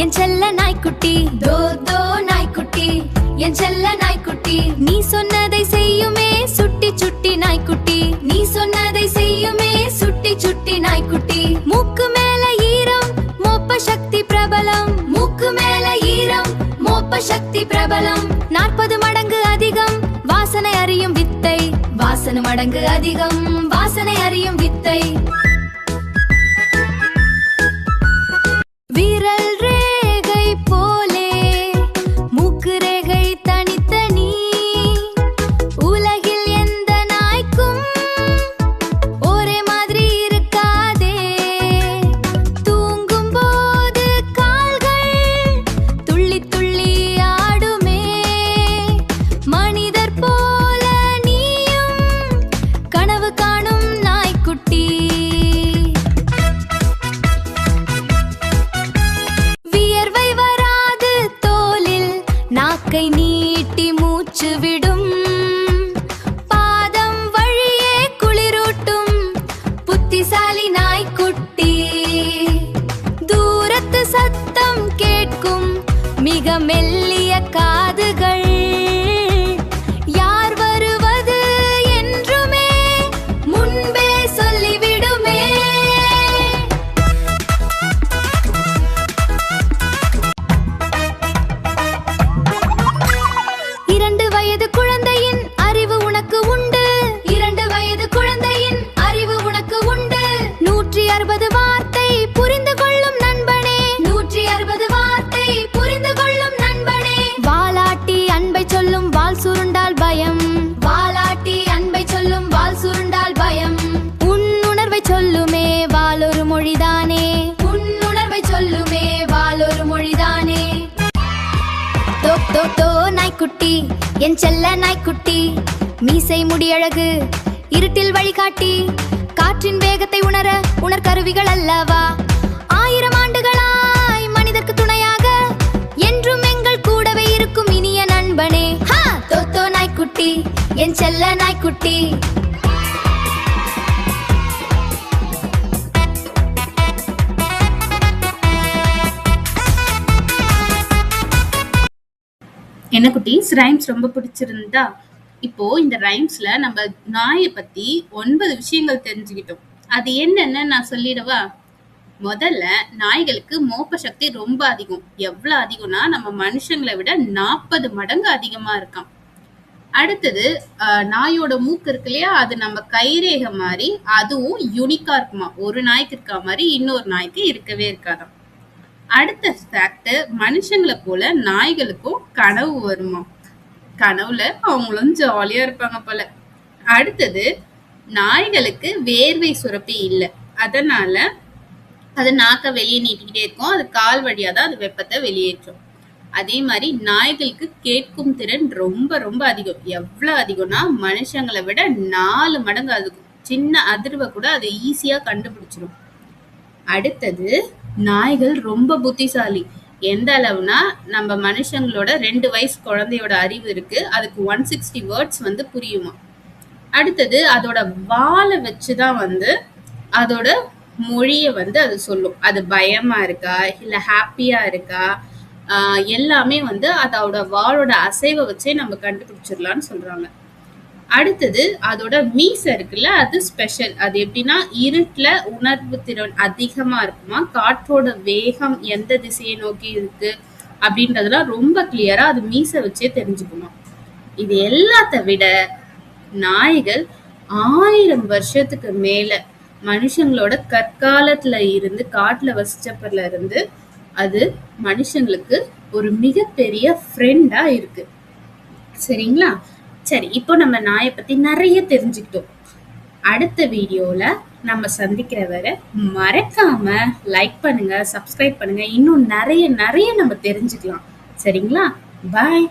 என் செல்ல நாய்க்குட்டி, தோ தோ நாய்க்குட்டி, என் செல்ல நாய்க்குட்டி. நீ சொன்னதை செய்யுமே சுட்டி சுட்டி நாய்க்குட்டி, நீ சொன்னதை செய்யுமே சுட்டி சுட்டி நாய்க்குட்டி. மூக்கு மேல ஈரம் மோப்ப சக்தி பிரபலம், மூக்கு மேல ஈரம் மோப்ப சக்தி பிரபலம். 40 மடங்கு அதிகம் வாசனை அறியும் வித்தை, வாசனை மடங்கு அதிகம் வாசனை அறியும் வித்தை. விரல் ரேகை போலே மூக்கு ரேகை தனித்தனி, உலகில் எந்த நாய்க்கும் ஒரே மாதிரி இருக்காதே. தூங்கும் போது கால்கள் துள்ளி துள்ளி ஆடுமே, மனிதர் போல நீயும் கனவு காணும் நாய்க்குட்டி. வியர்வை வராது தோலில் நாக்கை நீட்டி மூச்சு விடும், பாதம் வழியே குளிரூட்டும் புத்திசாலி நாய்க்குட்டி. தூரத்து சத்தம் கேட்கும் மிக மெல்லிய காதுகள், யார் வருவது என்றுமே முன்பே சொல்லிவிடுமே. 2 வயது குழந்தையின் அறிவு உனக்கு உண்டு, 2 வயது குழந்தையின் அறிவு உனக்கு உண்டு. 160 வார்த்தை புரிந்து கொள்ளும் நண்பனே, 160 வார்த்தை புரிந்து கொள்ளும் நண்பனே. வாலாட்டி அன்பை சொல்லும் வால் சுருண்டால் பயம், வாலாட்டி அன்பை சொல்லும் வால் சுருண்டால் பயம். உன் உணர்வை சொல்லுமே வால் ஒரு மொழிதானே, உன் உணர்வை சொல்லுமே வால் ஒரு மொழிதானே. தோ தோ தோ நாய்க்குட்டி, என் செல்ல நாய்க்குட்டி. மீசை முடியழகு இருட்டில் வழிகாட்டி, காற்றின் வேகத்தை உணர உணர்கருவிகள் அல்லவா. 1000 ஆண்டுகளாய் மனிதர்க்கு துணையாக என்றும் எங்கள் கூடவே இருக்கும் இனிய நண்பனே. தோ தோ நாய்க்குட்டி, என் செல்ல நாய்க்குட்டி. என்ன குட்டீஸ், ரைம்ஸ் ரொம்ப பிடிச்சிருந்தா? இப்போ இந்த ரைம்ஸ்ல நம்ம நாயை பத்தி 9 விஷயங்கள் தெரிஞ்சுக்கிட்டோம். அது என்னன்னு நான் சொல்லிடவா? முதல்ல, நாய்களுக்கு மோப்ப சக்தி ரொம்ப அதிகம். எவ்வளவு அதிகம்னா நம்ம மனுஷங்களை விட 40 மடங்கு அதிகமா இருக்காம். அடுத்தது, நாயோட மூக்கு இருக்கு இல்லையா, அது நம்ம கைரேகை மாதிரி, அதுவும் யூனிக்கா இருக்குமா. ஒரு நாய்க்கு இருக்கா மாதிரி இன்னொரு நாய்க்கு இருக்கவே இருக்காதாம். அடுத்த ஃபேக்ட், மனுஷங்களை போல நாய்களுக்கும் கனவு வருமா. கனவுல அவங்களும் ஜாலியா இருப்பாங்க போல. அடுத்தது, நாய்களுக்கு வேர்வை சுரப்பி இல்லை, அதனால அது நாக்க வெளியே நீட்டிக்கிட்டே இருக்கும். அது கால் வழியா தான் அது வெப்பத்தை வெளியேற்றும். அதே மாதிரி நாய்களுக்கு கேட்கும் திறன் ரொம்ப ரொம்ப அதிகம். எவ்வளவு அதிகம்னா மனுஷங்களை விட 4 மடங்கு அதிகம். சின்ன அதிர்வை கூட அது ஈஸியா கண்டுபிடிச்சிடும். அடுத்தது, நாய்கள் ரொம்ப புத்திசாலி. எந்த அளவுனா நம்ம மனுஷங்களோட 2 வயசு குழந்தையோட அறிவு இருக்கு. அதுக்கு 160 வேர்ட்ஸ் புரியுமா. அடுத்தது, அதோட வாலை வச்சுதான் அதோட மொழிய அது சொல்லும். அது பயமா இருக்கா இல்ல ஹாப்பியா இருக்கா, எல்லாமே அதோட வாளோட அசைவை வச்சே நம்ம கண்டுபிடிச்சிடலாம்னு சொல்றாங்க. அடுத்தது, அதோட மீசை இருக்குல்ல, அது ஸ்பெஷல். அது எப்படின்னா இருட்டுல உணர்வு திறன் அதிகமா இருக்குமா. காற்றோட வேகம் எந்த திசையை நோக்கி இருக்கு அப்படின்றதுலாம் ரொம்ப கிளியரா அது மீசை வச்சே தெரிஞ்சுக்குமா. இது எல்லாத்த விட நாய்கள் 1000 வருஷத்துக்கு மேல மனுஷங்களோட கற்காலத்துல இருந்து, காட்டுல வசிச்சப்பல இருந்து அது மனுஷங்களுக்கு ஒரு மிகப்பெரிய ஃப்ரெண்டா இருக்கு. சரிங்களா? சரி, இப்போ நம்ம நாயை பத்தி நிறைய தெரிஞ்சுக்கிட்டோம். அடுத்த வீடியோல நம்ம சந்திக்கிற வரை மறக்காம லைக் பண்ணுங்க, சப்ஸ்கிரைப் பண்ணுங்க. இன்னும் நிறைய நம்ம தெரிஞ்சுக்கலாம். சரிங்களா? பாய்.